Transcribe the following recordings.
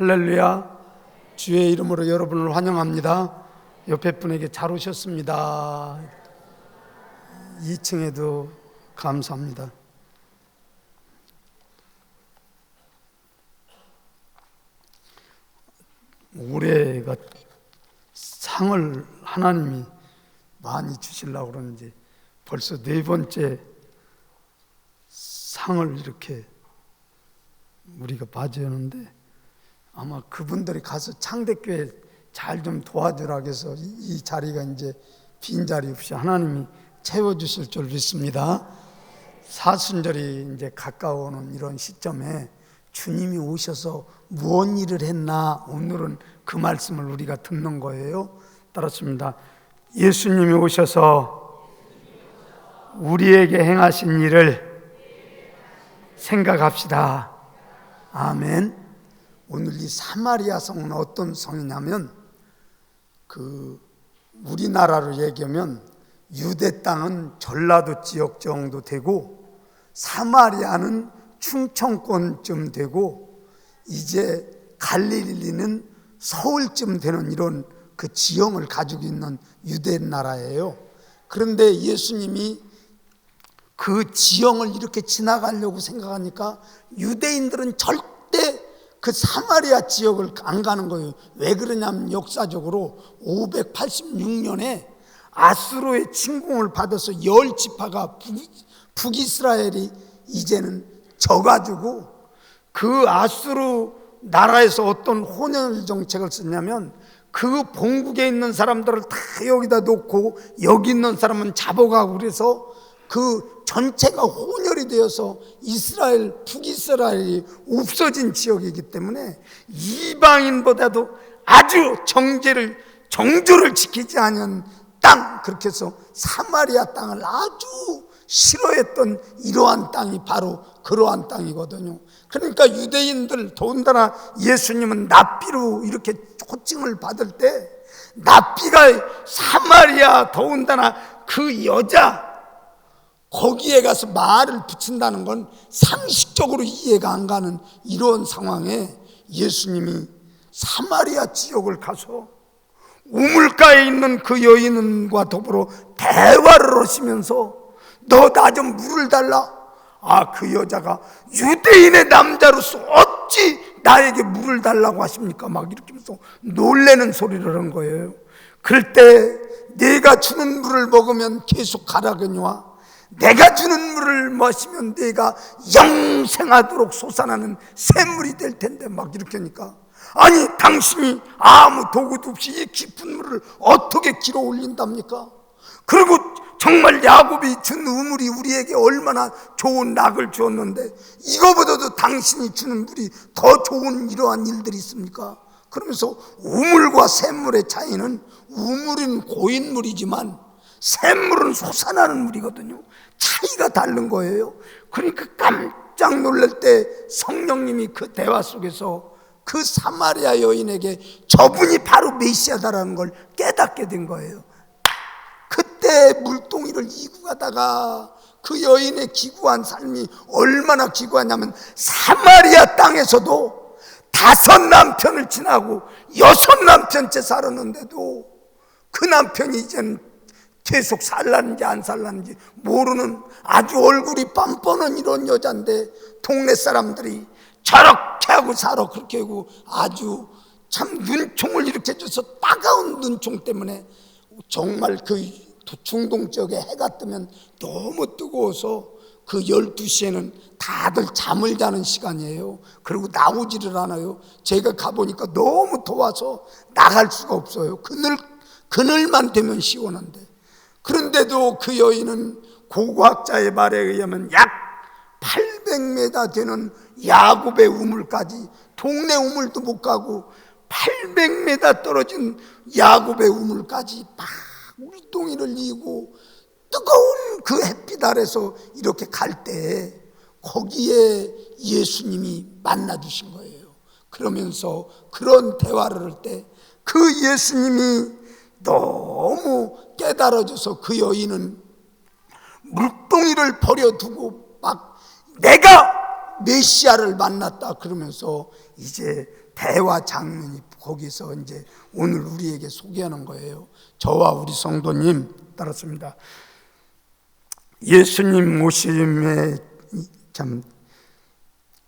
할렐루야. 주의 이름으로 여러분을 환영합니다. 옆에 분에게 잘 오셨습니다. 2층에도 감사합니다. 올해가 상을 하나님이 많이 주시려고 그러는지 벌써 4번째 상을 이렇게 우리가 맞이하는데, 아마 그분들이 가서 창대교회 잘 좀 도와주라 해서 이 자리가 이제 빈 자리 없이 하나님이 채워주실 줄 믿습니다. 사순절이 이제 가까워오는 이런 시점에 주님이 오셔서 무슨 일을 했나, 오늘은 그 말씀을 우리가 듣는 거예요. 따랐습니다. 예수님이 오셔서 우리에게 행하신 일을 생각합시다. 아멘. 오늘 이 사마리아 성은 어떤 성이냐면, 우리나라로 얘기하면 유대 땅은 전라도 지역 정도 되고, 사마리아는 충청권쯤 되고, 이제 갈릴리는 서울쯤 되는 이런 그 지형을 가지고 있는 유대 나라예요. 그런데 예수님이 그 지형을 이렇게 지나가려고 생각하니까 유대인들은 절대 그 사마리아 지역을 안 가는 거예요. 왜 그러냐면 역사적으로 586년에 아수르의 침공을 받아서 10지파가 북이스라엘이 이제는 져가지고, 그 아수르 나라에서 어떤 혼혈 정책을 썼냐면, 그 본국에 있는 사람들을 다 여기다 놓고 여기 있는 사람은 잡아가고, 그래서 그 전체가 혼혈이 되어서 북이스라엘이 없어진 지역이기 때문에 이방인보다도 아주 정조를 지키지 않은 땅, 그렇게 해서 사마리아 땅을 아주 싫어했던 이러한 땅이 바로 그러한 땅이거든요. 그러니까 유대인들, 더군다나 예수님은 납비로 이렇게 호칭을 받을 때, 납비가 사마리아, 더군다나 그 여자 거기에 가서 말을 붙인다는 건 상식적으로 이해가 안 가는 이런 상황에 예수님이 사마리아 지역을 가서 우물가에 있는 그 여인과 더불어 대화를 하시면서, 너 나 좀 물을 달라. 그 여자가 유대인의 남자로서 어찌 나에게 물을 달라고 하십니까? 막 이렇게 하면서 놀래는 소리를 한 거예요. 그럴 때 내가 주는 물을 먹으면 계속 가라겠냐? 내가 주는 물을 마시면 내가 영생하도록 솟아나는 샘물이 될 텐데, 막 이렇게 하니까, 아니 당신이 아무 도구도 없이 이 깊은 물을 어떻게 길어 올린답니까? 그리고 정말 야곱이 준 우물이 우리에게 얼마나 좋은 낙을 주었는데, 이거보다도 당신이 주는 물이 더 좋은 이러한 일들이 있습니까? 그러면서 우물과 샘물의 차이는, 우물은 고인물이지만 샘물은 솟아나는 물이거든요. 차이가 다른 거예요. 그러니까 깜짝 놀랄 때 성령님이 그 대화 속에서 그 사마리아 여인에게 저분이 바로 메시아다라는 걸 깨닫게 된 거예요. 그때 물동이를 이고 가다가 그 여인의 기구한 삶이 얼마나 기구하냐면, 사마리아 땅에서도 5 남편을 지나고 6 남편째 살았는데도 그 남편이 이제는 계속 살랐는지 안 살랐는지 모르는 아주 얼굴이 뻔뻔한 이런 여잔데, 동네 사람들이 저렇게 하고 살아, 그렇게 하고 아주 참 눈총을 이렇게 줘서 따가운 눈총 때문에 정말 그 중동 지역에 해가 뜨면 너무 뜨거워서 그 12시에는 다들 잠을 자는 시간이에요. 그리고 나오지를 않아요. 제가 가보니까 너무 더워서 나갈 수가 없어요. 그늘만 되면 시원한데. 그런데도 그 여인은 고고학자의 말에 의하면 약 800m 되는 야곱의 우물까지, 동네 우물도 못 가고 800m 떨어진 야곱의 우물까지 막 물동이를 이고 뜨거운 그 햇빛 아래서 이렇게 갈 때, 거기에 예수님이 만나 주신 거예요. 그러면서 그런 대화를 할 때 그 예수님이 너무 깨달아져서 그 여인은 물동이를 버려두고 막 내가 메시아를 만났다 그러면서 이제 대화 장면이 거기서 이제 오늘 우리에게 소개하는 거예요. 저와 우리 성도님 따랐습니다. 예수님 모심의 참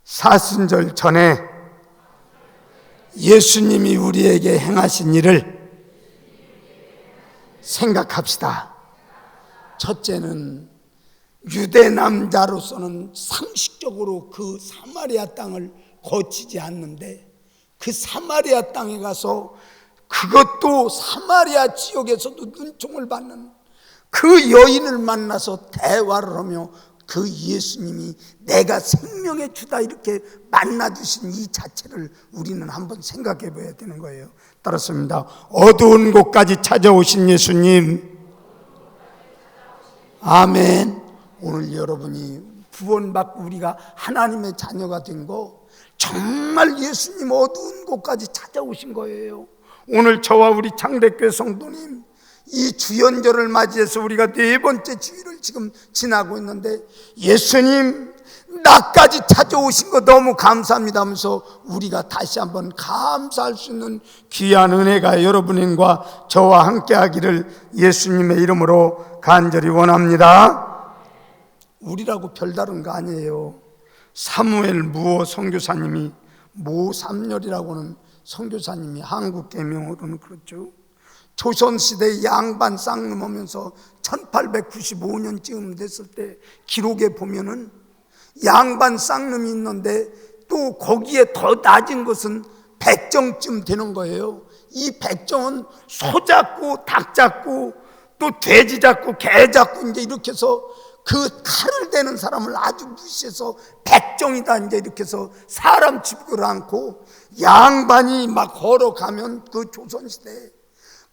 사순절 전에 예수님이 우리에게 행하신 일을 생각합시다. 첫째는 유대 남자로서는 상식적으로 그 사마리아 땅을 거치지 않는데 그 사마리아 땅에 가서 그것도 사마리아 지역에서도 눈총을 받는 그 여인을 만나서 대화를 하며 그 예수님이 내가 생명의 주다 이렇게 만나주신 이 자체를 우리는 한번 생각해 봐야 되는 거예요. 따랐습니다. 어두운 곳까지 찾아오신 예수님, 아멘. 오늘 여러분이 구원받고 우리가 하나님의 자녀가 된 거 정말 예수님 어두운 곳까지 찾아오신 거예요. 오늘 저와 우리 창대교회 성도님 이 주연절을 맞이해서 우리가 네 번째 주일을 지금 지나고 있는데 예수님 나까지 찾아오신 거 너무 감사합니다 하면서 우리가 다시 한번 감사할 수 있는 귀한 은혜가 여러분과 저와 함께 하기를 예수님의 이름으로 간절히 원합니다. 우리라고 별다른 거 아니에요. 사무엘 무호 선교사님이 모삼열이라고는 선교사님이 한국 계명으로는 그렇죠. 조선시대 양반 쌍름하면서 1895년쯤 됐을 때 기록에 보면은 양반 쌍름이 있는데 또 거기에 더 낮은 것은 백정쯤 되는 거예요. 이 백정은 소 잡고 닭 잡고 또 돼지 잡고 개 잡고 이제 이렇게 해서 그 칼을 대는 사람을 아주 무시해서 백정이다 이제 이렇게 해서 사람 취급을 않고 양반이 막 걸어가면 그 조선시대에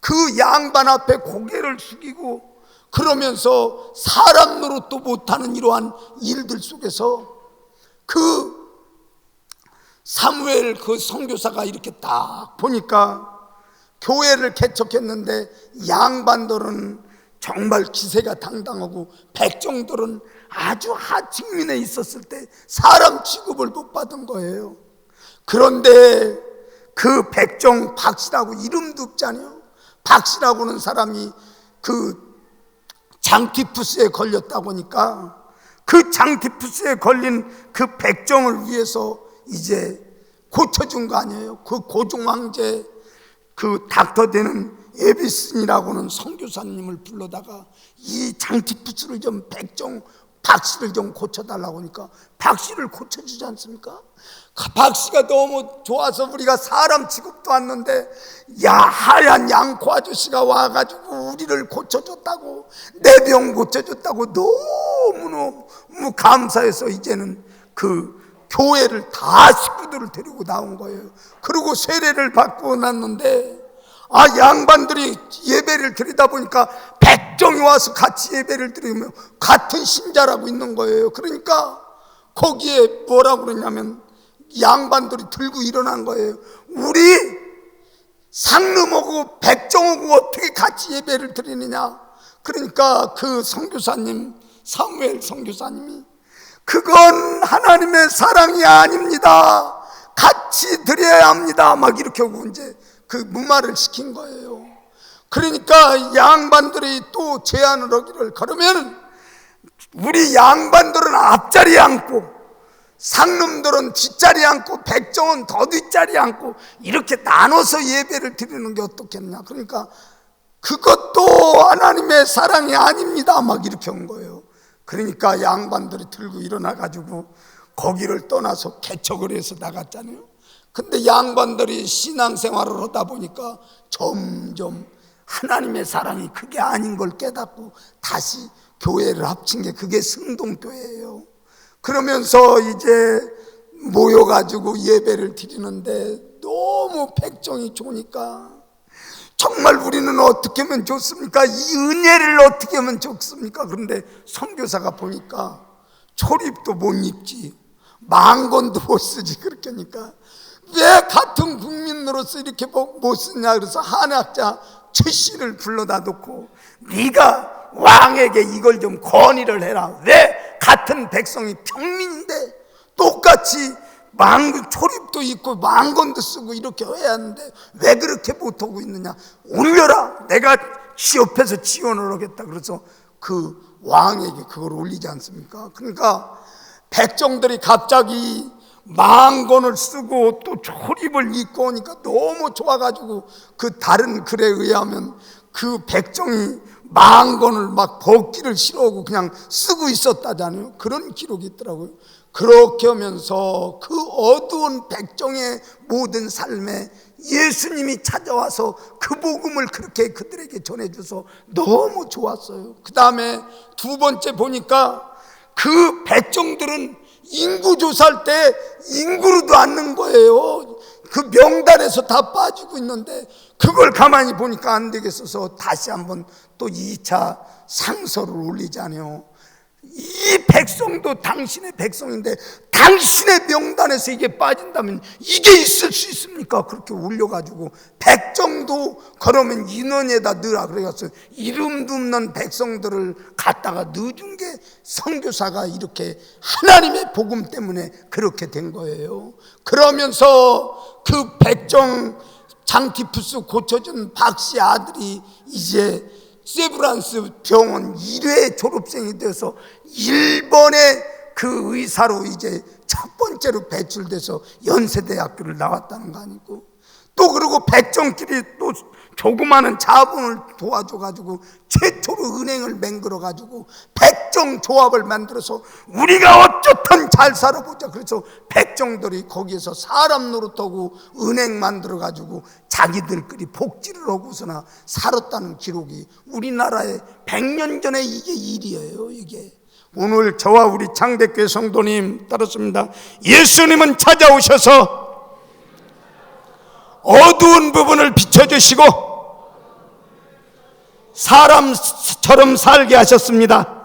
그 양반 앞에 고개를 숙이고 그러면서 사람 노릇도 못하는 이러한 일들 속에서 그 사무엘 그 선교사가 이렇게 딱 보니까 교회를 개척했는데 양반들은 정말 기세가 당당하고 백정들은 아주 하층민에 있었을 때 사람 취급을 못 받은 거예요. 그런데 그 백정 박씨라고 이름도 없잖아요. 박씨라고는 사람이 그 장티푸스에 걸렸다고 하니까 그 장티푸스에 걸린 그 백정을 위해서 이제 고쳐준 거 아니에요. 그 고종 황제 그 닥터 되는 에비슨이라고는 선교사님을 불러다가 이 장티푸스를 좀 백정 박씨를 좀 고쳐달라고 하니까 박씨를 고쳐주지 않습니까? 박씨가 너무 좋아서 우리가 사람 취급도 않는데 야 하얀 양코 아저씨가 와가지고 우리를 고쳐줬다고 내 병 고쳐줬다고 너무너무 감사해서 이제는 그 교회를 다 식구들을 데리고 나온 거예요. 그리고 세례를 받고 났는데 양반들이 예배를 드리다 보니까 백정이 와서 같이 예배를 드리면 같은 신자라고 있는 거예요. 그러니까 거기에 뭐라고 그러냐면 양반들이 들고 일어난 거예요. 우리 상름하고 백정하고 어떻게 같이 예배를 드리느냐. 그러니까 그 선교사님 사무엘 선교사님이 그건 하나님의 사랑이 아닙니다. 같이 드려야 합니다. 막 이렇게 하고 이제 그 무마를 시킨 거예요. 그러니까 양반들이 또 제안을 하기를 그러면 우리 양반들은 앞자리에 앉고 상놈들은 뒷자리에 앉고 백정은 더 뒷자리에 앉고 이렇게 나눠서 예배를 드리는 게 어떻겠냐. 그러니까 그것도 하나님의 사랑이 아닙니다. 막 이렇게 한 거예요. 그러니까 양반들이 들고 일어나가지고 거기를 떠나서 개척을 해서 나갔잖아요. 근데 양반들이 신앙생활을 하다 보니까 점점 하나님의 사랑이 그게 아닌 걸 깨닫고 다시 교회를 합친 게 그게 승동교회예요. 그러면서 이제 모여가지고 예배를 드리는데 너무 백정이 좋으니까 정말 우리는 어떻게 하면 좋습니까? 이 은혜를 어떻게 하면 좋습니까? 그런데 선교사가 보니까 초립도 못 입지 망건도 못 쓰지. 그렇게 하니까 왜 같은 국민으로서 이렇게 못 쓰냐. 그래서 한학자 최씨를 불러다 놓고 네가 왕에게 이걸 좀 건의를 해라. 왜 같은 백성이 평민인데 똑같이 초립도 있고 망건도 쓰고 이렇게 해야 하는데 왜 그렇게 못하고 있느냐. 올려라, 내가 옆에서 지원을 하겠다. 그래서 그 왕에게 그걸 올리지 않습니까? 그러니까 백정들이 갑자기 망건을 쓰고 또 초립을 입고 오니까 너무 좋아가지고 그 다른 글에 의하면 그 백정이 망건을 막 벗기를 싫어하고 그냥 쓰고 있었다잖아요. 그런 기록이 있더라고요. 그렇게 하면서 그 어두운 백정의 모든 삶에 예수님이 찾아와서 그 복음을 그렇게 그들에게 전해줘서 너무 좋았어요. 그 다음에 두 번째 보니까 그 백정들은 인구 조사할 때 인구로도 않는 거예요. 그 명단에서 다 빠지고 있는데 그걸 가만히 보니까 안 되겠어서 다시 한번 또 2차 상서를 올리자네요. 이 백성도 당신의 백성인데 당신의 명단에서 이게 빠진다면 이게 있을 수 있습니까? 그렇게 올려가지고 백정도 그러면 인원에다 넣으라 그래가지고 이름도 없는 백성들을 갖다가 넣어준 게 선교사가 이렇게 하나님의 복음 때문에 그렇게 된 거예요. 그러면서 그 백정 장티푸스 고쳐준 박씨 아들이 이제 세브란스 병원 1회 졸업생이 돼서 일본의 그 의사로 이제 첫 번째로 배출돼서 연세대학교를 나왔다는 거 아니고, 또 그리고 백정끼리 또 조그마한 자본을 도와줘가지고 최초로 은행을 맹글어가지고 백정조합을 만들어서 우리가 어쩌든 잘 살아보자. 그래서 백정들이 거기에서 사람 노릇하고 은행 만들어가지고 자기들끼리 복지를 하고서나 살았다는 기록이 우리나라에 100년 전에 이게 일이에요. 이게 오늘 저와 우리 장대교회 성도님 따랐습니다. 예수님은 찾아오셔서 어두운 부분을 비춰주시고 사람처럼 살게 하셨습니다.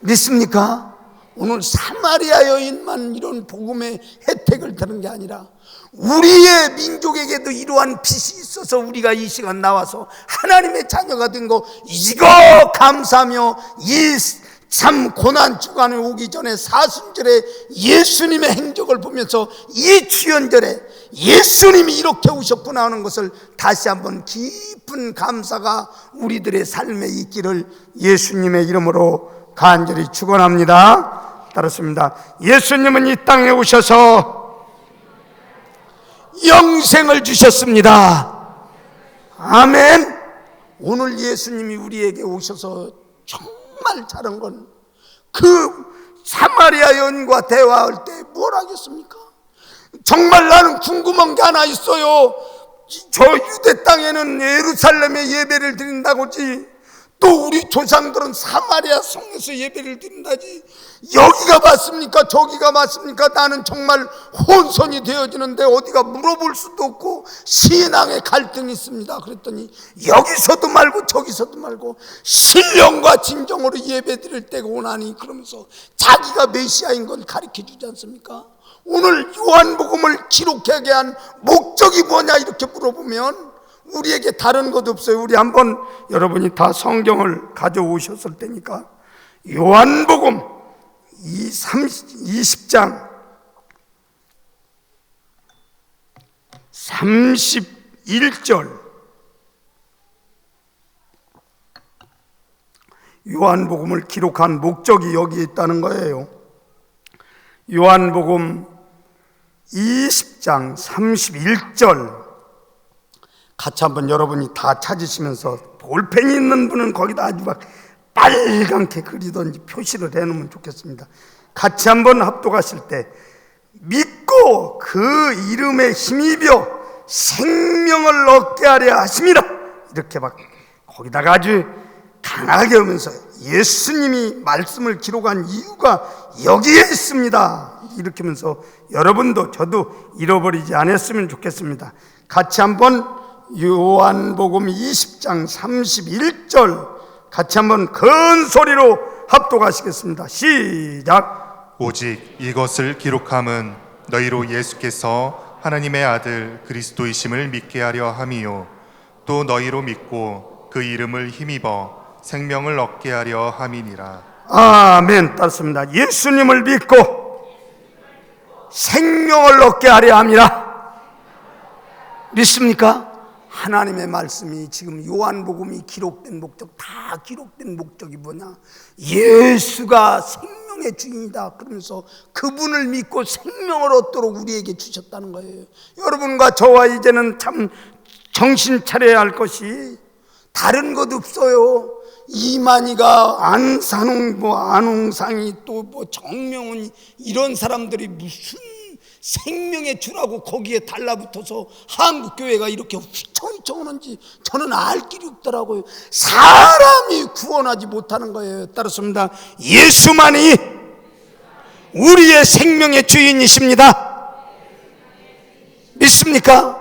믿습니까? 오늘 사마리아 여인만 이런 복음의 혜택을 드는 게 아니라 우리의 민족에게도 이러한 빛이 있어서 우리가 이 시간 나와서 하나님의 자녀가 된 거 이거 감사하며 이 참 고난 주간에 오기 전에 사순절에 예수님의 행적을 보면서 이 주연절에 예수님이 이렇게 오셨구나 하는 것을 다시 한번 깊은 감사가 우리들의 삶에 있기를 예수님의 이름으로 간절히 축원합니다. 따랐습니다. 예수님은 이 땅에 오셔서 영생을 주셨습니다. 아멘. 오늘 예수님이 우리에게 오셔서 정말 잘한 건 그 사마리아 여인과 대화할 때 뭘 하겠습니까? 정말 나는 궁금한 게 하나 있어요. 저 유대 땅에는 예루살렘에 예배를 드린다고지, 또 우리 조상들은 사마리아 성에서 예배를 드린다지, 여기가 맞습니까? 저기가 맞습니까? 나는 정말 혼선이 되어지는데 어디가 물어볼 수도 없고 신앙의 갈등이 있습니다. 그랬더니 여기서도 말고 저기서도 말고 신령과 진정으로 예배 드릴 때가 오나니 그러면서 자기가 메시아인 걸 가르쳐 주지 않습니까? 오늘 요한복음을 기록하게 한 목적이 뭐냐 이렇게 물어보면 우리에게 다른 것 없어요. 우리 한번 여러분이 다 성경을 가져오셨을 테니까 요한복음 20장 31절 요한복음을 기록한 목적이 여기 있다는 거예요. 요한복음 20장 31절 같이 한번 여러분이 다 찾으시면서 볼펜이 있는 분은 거기다 아주 막 빨갛게 그리든지 표시를 해놓으면 좋겠습니다. 같이 한번 합독하실 때 믿고 그 이름에 힘입어 생명을 얻게 하려 하심이라 이렇게 막 거기다가 아주 강하게 하면서 예수님이 말씀을 기록한 이유가 여기에 있습니다. 이렇게 하면서 여러분도 저도 잃어버리지 않았으면 좋겠습니다. 같이 한번 요한복음 20장 31절 같이 한번 큰 소리로 합독하시겠습니다. 시작. 오직 이것을 기록함은 너희로 예수께서 하나님의 아들 그리스도이심을 믿게 하려 함이요 또 너희로 믿고 그 이름을 힘입어 생명을 얻게 하려 함이니라. 아멘. 따습니다. 예수님을 믿고 생명을 얻게 하려 함이라. 믿습니까? 하나님의 말씀이 지금 요한복음이 기록된 목적, 다 기록된 목적이 뭐냐? 예수가 생명의 주인이다 그러면서 그분을 믿고 생명을 얻도록 우리에게 주셨다는 거예요. 여러분과 저와 이제는 참 정신 차려야 할 것이 다른 것 없어요. 이만희가 안산홍 안홍상이 또 정명훈이 이런 사람들이 무슨 생명의 주라고 거기에 달라붙어서 한국교회가 이렇게 휘청휘청 하는지 저는 알 길이 없더라고요. 사람이 구원하지 못하는 거예요. 따랐습니다. 예수만이 우리의 생명의 주인이십니다. 믿습니까?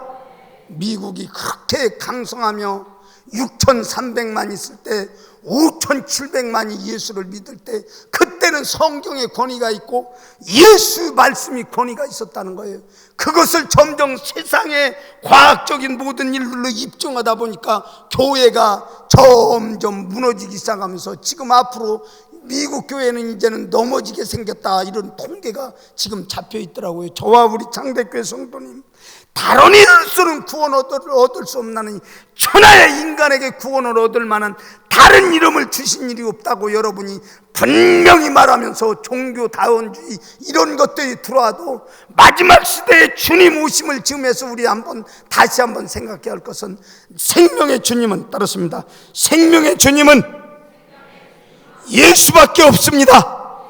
미국이 그렇게 강성하며 6,300만 있을 때 5,700만이 예수를 믿을 때 그때는 성경의 권위가 있고 예수 말씀이 권위가 있었다는 거예요. 그것을 점점 세상의 과학적인 모든 일들로 입증하다 보니까 교회가 점점 무너지기 시작하면서 지금 앞으로 미국 교회는 이제는 넘어지게 생겼다 이런 통계가 지금 잡혀 있더라고요. 저와 우리 창대교회 성도님, 다른 이로서는 구원 얻을 수 없나니 천하의 인간에게 구원을 얻을 만한 다른 이름을 주신 일이 없다고 여러분이 분명히 말하면서 종교다원주의 이런 것들이 들어와도 마지막 시대에 주님 오심을 즈음해서 우리 다시 한번 생각해야 할 것은 생명의 주님은 따르습니다. 생명의 주님은 예수밖에 없습니다.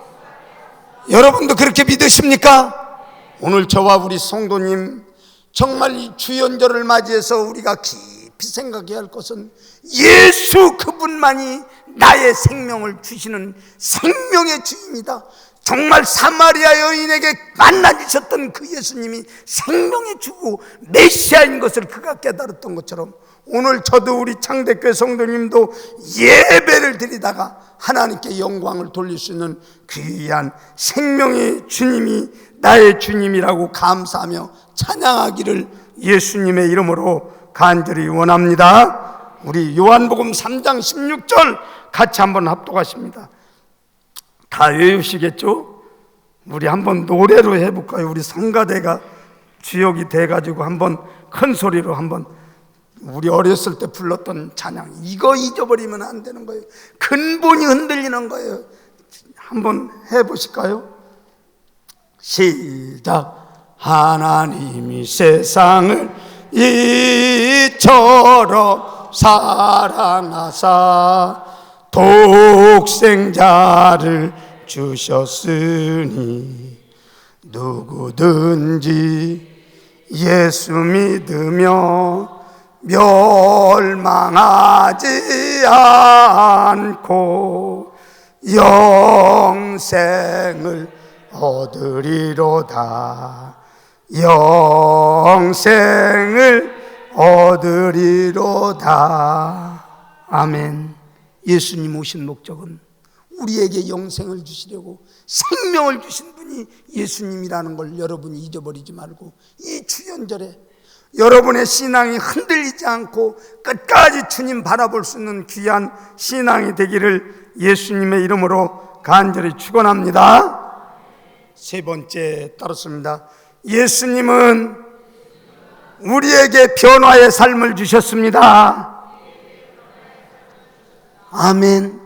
여러분도 그렇게 믿으십니까? 오늘 저와 우리 성도님 정말 이 주연절을 맞이해서 우리가 깊이 생각해야 할 것은 예수 그분만이 나의 생명을 주시는 생명의 주입니다. 정말 사마리아 여인에게 만나주셨던 그 예수님이 생명의 주고 메시아인 것을 그가 깨달았던 것처럼 오늘 저도 우리 창대교회 성도님도 예배를 드리다가 하나님께 영광을 돌릴 수 있는 귀한 생명의 주님이 나의 주님이라고 감사하며 찬양하기를 예수님의 이름으로 간절히 원합니다. 우리 요한복음 3장 16절 같이 한번 합독하십니다. 다 외우시겠죠? 우리 한번 노래로 해볼까요? 우리 성가대가 주역이 돼가지고 한번 큰 소리로 한번 우리 어렸을 때 불렀던 찬양, 이거 잊어버리면 안 되는 거예요. 근본이 흔들리는 거예요. 한번 해보실까요? 시작. 하나님이 세상을 이처럼 사랑하사 독생자를 주셨으니 누구든지 예수 믿으며 멸망하지 않고 영생을 얻으리로다. 영생을 얻으리로다. 아멘. 예수님 오신 목적은 우리에게 영생을 주시려고 생명을 주신 분이 예수님이라는 걸 여러분이 잊어버리지 말고 이 주연절에 여러분의 신앙이 흔들리지 않고 끝까지 주님 바라볼 수 있는 귀한 신앙이 되기를 예수님의 이름으로 간절히 축원합니다. 세 번째 따르습니다. 예수님은 우리에게 변화의 삶을 주셨습니다. 아멘.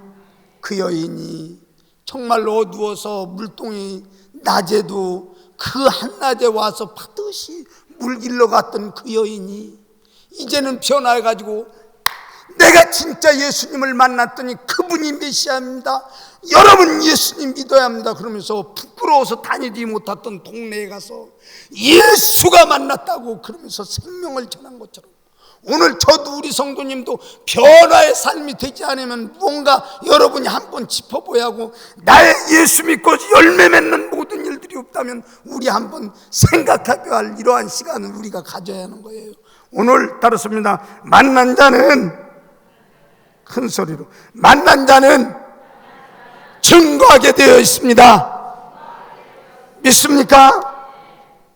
그 여인이 정말 어두워서 물동이 낮에도 그 한낮에 와서 반드시 물 길러 갔던 그 여인이 이제는 변화해가지고 내가 진짜 예수님을 만났더니 그분이 메시아입니다. 여러분 예수님 믿어야 합니다. 그러면서 부끄러워서 다니지 못했던 동네에 가서 예수가 만났다고 그러면서 생명을 전한 것처럼 오늘 저도 우리 성도님도 변화의 삶이 되지 않으면 뭔가 여러분이 한번 짚어봐야 하고 나의 예수 믿고 열매 맺는 모든 일들이 없다면 우리 한번 생각하게 할 이러한 시간을 우리가 가져야 하는 거예요. 오늘 따르습니다. 만난 자는 큰 소리로 만난 자는 증거하게 되어 있습니다. 믿습니까?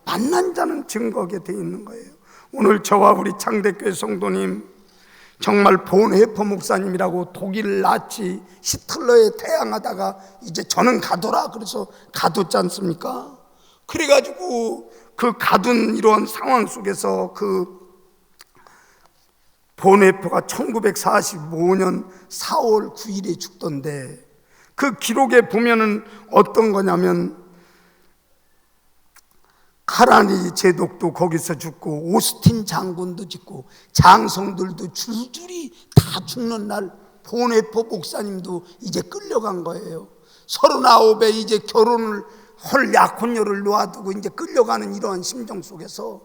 만난 자는 증거하게 되어 있는 거예요. 오늘 저와 우리 창대교회 성도님 정말 본헤퍼 목사님이라고 독일 나치 히틀러에 태양하다가 이제 저는 가도라 그래서 가뒀지 않습니까? 그래가지고 그 가둔 이런 상황 속에서 그 보네포가 1945년 4월 9일에 죽던데, 그 기록에 보면은 어떤 거냐면 카라니 제독도 거기서 죽고 오스틴 장군도 죽고 장성들도 줄줄이 다 죽는 날 보네포 목사님도 이제 끌려간 거예요. 39에 이제 결혼을 헐 약혼녀를 놓아두고 이제 끌려가는 이러한 심정 속에서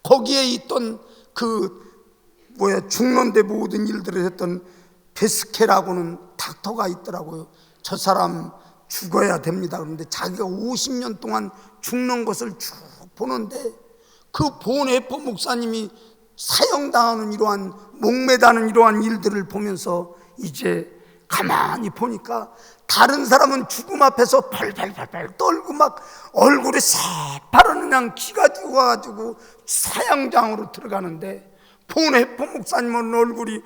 거기에 있던 죽는데 모든 일들을 했던 베스케라고는 닥터가 있더라고요. 저 사람 죽어야 됩니다. 그런데 자기가 50년 동안 죽는 것을 쭉 보는데 그 보네포 목사님이 사형당하는 이러한 목매다는 이러한 일들을 보면서 이제 가만히 보니까 다른 사람은 죽음 앞에서 팔팔팔팔 떨고 막 얼굴에 새파란 그냥 기가 죽어가지고 사형장으로 들어가는데 보네포 목사님은 얼굴이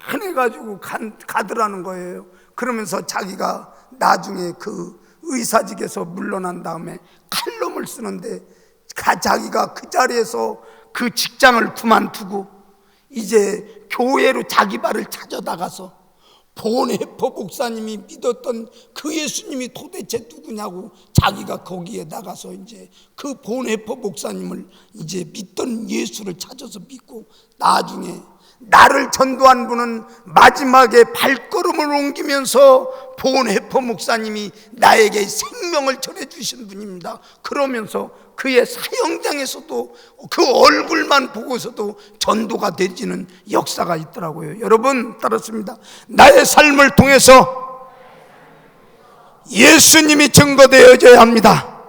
환해가지고 가더라는 거예요. 그러면서 자기가 나중에 그 의사직에서 물러난 다음에 칼럼을 쓰는데 자기가 그 자리에서 그 직장을 그만두고 이제 교회로 자기 발을 찾아 나가서 보네포 목사님이 믿었던 그 예수님이 도대체 누구냐고 자기가 거기에 나가서 이제 그 보네포 목사님을 이제 믿던 예수를 찾아서 믿고, 나중에 나를 전도한 분은 마지막에 발걸음을 옮기면서 보네포 목사님이 나에게 생명을 전해주신 분입니다. 그러면서 그의 사형장에서도 그 얼굴만 보고서도 전도가 되지는 역사가 있더라고요. 여러분, 따랐습니다. 나의 삶을 통해서 예수님이 증거되어져야 합니다.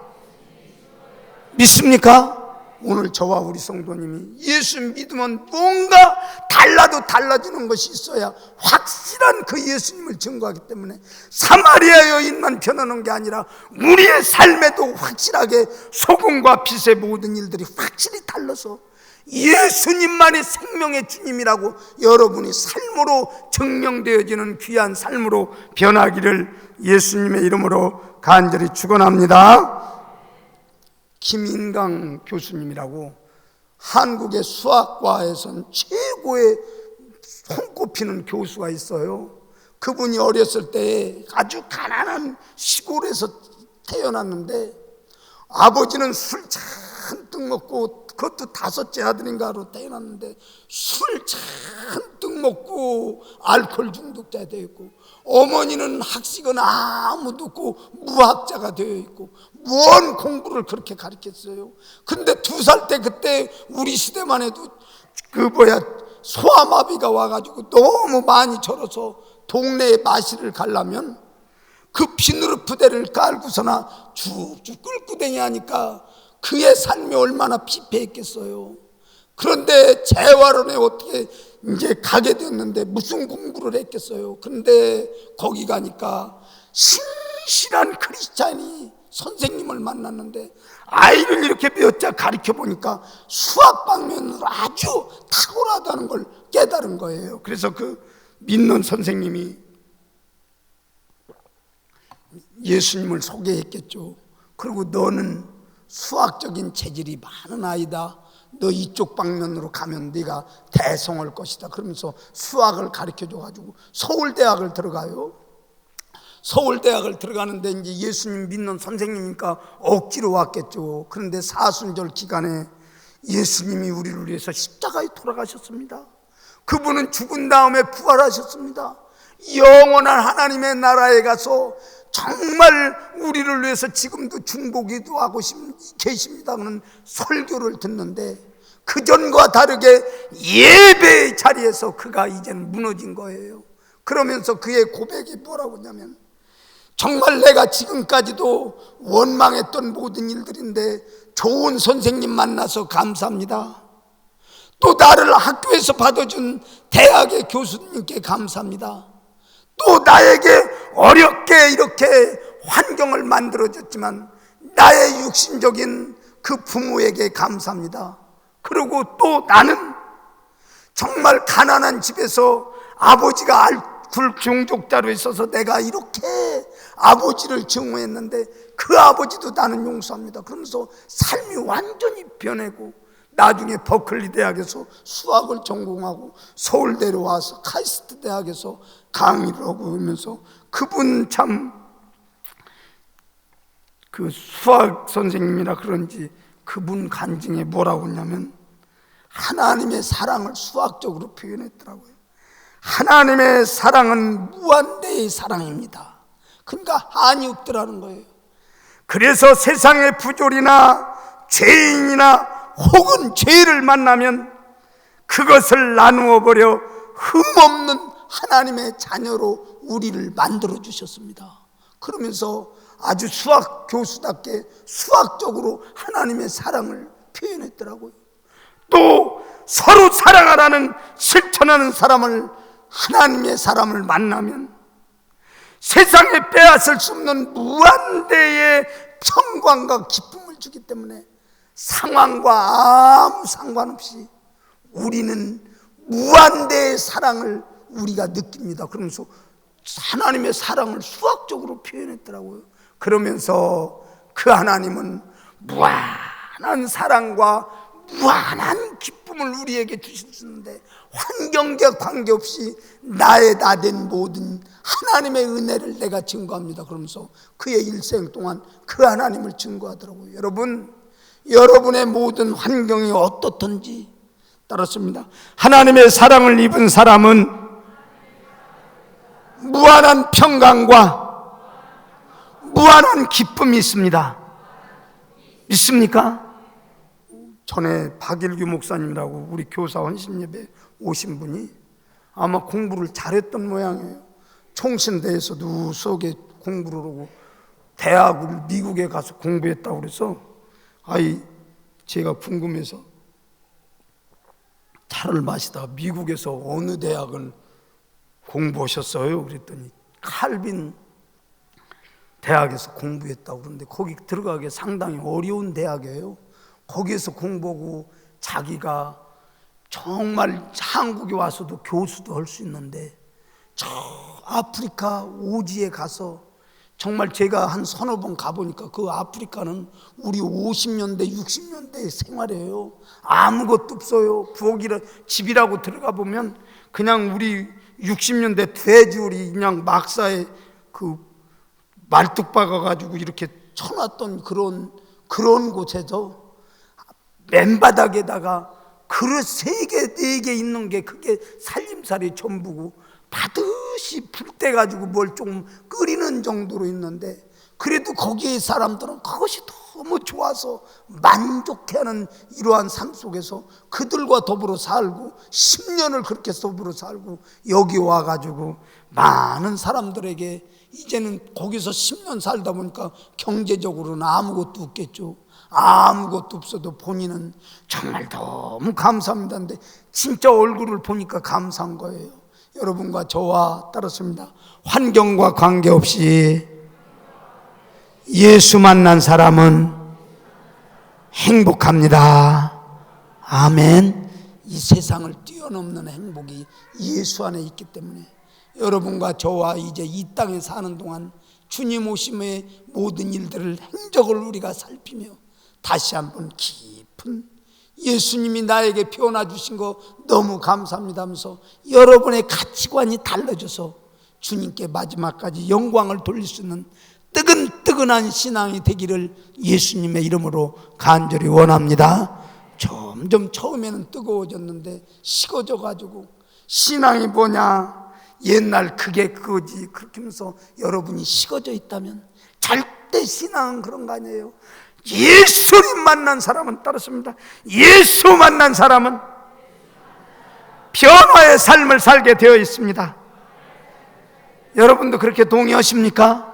믿습니까? 오늘 저와 우리 성도님이 예수 믿으면 뭔가 달라도 달라지는 것이 있어야 확실한 그 예수님을 증거하기 때문에 사마리아 여인만 변하는 게 아니라 우리의 삶에도 확실하게 소금과 빛의 모든 일들이 확실히 달라서 예수님만이 생명의 주님이라고 여러분이 삶으로 증명되어지는 귀한 삶으로 변하기를 예수님의 이름으로 간절히 축원합니다. 김인강 교수님이라고 한국의 수학과에선 최고의 손꼽히는 교수가 있어요. 그분이 어렸을 때 아주 가난한 시골에서 태어났는데 아버지는 술 잔뜩 먹고, 그것도 5째 아들인가로 태어났는데 술 잔뜩 먹고 알코올 중독자 되어 있고, 어머니는 학식은 아무도 없고 무학자가 되어 있고 뭔 공부를 그렇게 가르쳤어요. 근데 2살 때 그때 우리 시대만 해도 소아마비가 와가지고 너무 많이 절어서 동네에 마실을 가려면 그 비누르 부대를 깔고서나 쭉쭉 끌고 다니니까 그의 삶이 얼마나 피폐했겠어요. 그런데 재활원에 어떻게 이제 가게 됐는데 무슨 공부를 했겠어요. 그런데 거기 가니까 신실한 크리스찬이 선생님을 만났는데 아이를 이렇게 몇 자 가르쳐 보니까 수학 방면으로 아주 탁월하다는 걸 깨달은 거예요. 그래서 그 믿는 선생님이 예수님을 소개했겠죠. 그리고 너는 수학적인 재질이 많은 아이다. 너 이쪽 방면으로 가면 네가 대성할 것이다. 그러면서 수학을 가르쳐줘가지고 서울대학을 들어가요. 서울대학을 들어가는데 이제 예수님 믿는 선생님이니까 억지로 왔겠죠. 그런데 사순절 기간에 예수님이 우리를 위해서 십자가에 돌아가셨습니다. 그분은 죽은 다음에 부활하셨습니다. 영원한 하나님의 나라에 가서 정말 우리를 위해서 지금도 중보기도 하고 계십니다는 설교를 듣는데, 그전과 다르게 예배의 자리에서 그가 이제는 무너진 거예요. 그러면서 그의 고백이 뭐라고 하냐면, 정말 내가 지금까지도 원망했던 모든 일들인데 좋은 선생님 만나서 감사합니다. 또 나를 학교에서 받아준 대학의 교수님께 감사합니다. 또 나에게 어렵게 이렇게 환경을 만들어줬지만 나의 육신적인 그 부모에게 감사합니다. 그리고 또 나는 정말 가난한 집에서 아버지가 알코올 중독자로 있어서 내가 이렇게 아버지를 증오했는데 그 아버지도 나는 용서합니다. 그러면서 삶이 완전히 변하고 나중에 버클리 대학에서 수학을 전공하고 서울대로 와서 카이스트 대학에서 강의를 하고 하면서 그분 참 그 수학 선생님이라 그런지 그분 간증에 뭐라고 했냐면 하나님의 사랑을 수학적으로 표현했더라고요. 하나님의 사랑은 무한대의 사랑입니다. 그러니까 한이 없더라는 거예요. 그래서 세상의 부조리나 죄인이나 혹은 죄를 만나면 그것을 나누어 버려 흠없는 하나님의 자녀로 우리를 만들어 주셨습니다. 그러면서 아주 수학 교수답게 수학적으로 하나님의 사랑을 표현했더라고요. 또 서로 사랑하라는 실천하는 사람을, 하나님의 사람을 만나면 세상에 빼앗을 수 없는 무한대의 평강과 기쁨을 주기 때문에 상황과 아무 상관없이 우리는 무한대의 사랑을 우리가 느낍니다. 그러면서 하나님의 사랑을 수학적으로 표현했더라고요. 그러면서 그 하나님은 무한한 사랑과 무한한 기쁨을 우리에게 주셨는데 환경과 관계없이 나의 나 된 모든 하나님의 은혜를 내가 증거합니다. 그러면서 그의 일생 동안 그 하나님을 증거하더라고요. 여러분, 여러분의 모든 환경이 어떻든지 따랐습니다. 하나님의 사랑을 입은 사람은 무한한 평강과 무한한 기쁨이 있습니다. 믿습니까? 전에 박일규 목사님이라고 우리 교사 헌신예배 오신 분이 아마 공부를 잘했던 모양이에요. 총신대에서도 수학에 공부를 하고 대학을 미국에 가서 공부했다고 그래서 제가 궁금해서 차를 마시다가 미국에서 어느 대학을 공부하셨어요? 그랬더니 칼빈 대학에서 공부했다고 그러는데 거기 들어가기 상당히 어려운 대학이에요. 거기에서 공부하고 자기가 정말 한국에 와서도 교수도 할 수 있는데 저 아프리카 오지에 가서 정말 제가 한 서너 번 가보니까 그 아프리카는 우리 50년대 60년대 생활이에요. 아무것도 없어요. 부엌이라 집이라고 들어가 보면 그냥 우리 60년대 돼지우리 그냥 막사에 그 말뚝 박아가지고 이렇게 쳐놨던 그런 곳에서 맨바닥에다가 그릇 3개, 4개 있는 게 그게 살림살이 전부고 바듯이 불 떼가지고 뭘 좀 끓이는 정도로 있는데 그래도 거기에 사람들은 그것이 너무 좋아서 만족해하는 이러한 삶 속에서 그들과 더불어 살고 10년을 그렇게 더불어 살고 여기 와가지고 많은 사람들에게 이제는 거기서 10년 살다 보니까 경제적으로는 아무것도 없겠죠. 아무것도 없어도 본인은 정말 너무 감사합니다. 근데 진짜 얼굴을 보니까 감사한 거예요. 여러분과 저와 따랐습니다. 환경과 관계없이 예수 만난 사람은 행복합니다. 아멘. 이 세상을 뛰어넘는 행복이 예수 안에 있기 때문에 여러분과 저와 이제 이 땅에 사는 동안 주님 오심의 모든 일들을 행적을 우리가 살피며 다시 한번 깊은 예수님이 나에게 표현해 주신 거 너무 감사합니다 하면서 여러분의 가치관이 달라져서 주님께 마지막까지 영광을 돌릴 수 있는 뜨근뜨근한 신앙이 되기를 예수님의 이름으로 간절히 원합니다. 점점 처음에는 뜨거워졌는데 식어져 가지고 신앙이 뭐냐, 옛날 그게 그거지 그렇게 하면서 여러분이 식어져 있다면 절대 신앙은 그런 거 아니에요. 예수님 만난 사람은 따르습니다. 예수 만난 사람은 변화의 삶을 살게 되어 있습니다. 여러분도 그렇게 동의하십니까?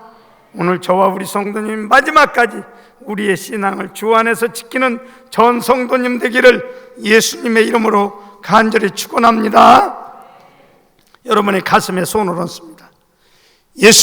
오늘 저와 우리 성도님 마지막까지 우리의 신앙을 주 안에서 지키는 전 성도님 되기를 예수님의 이름으로 간절히 축원합니다. 여러분의 가슴에 손을 얹습니다. 예수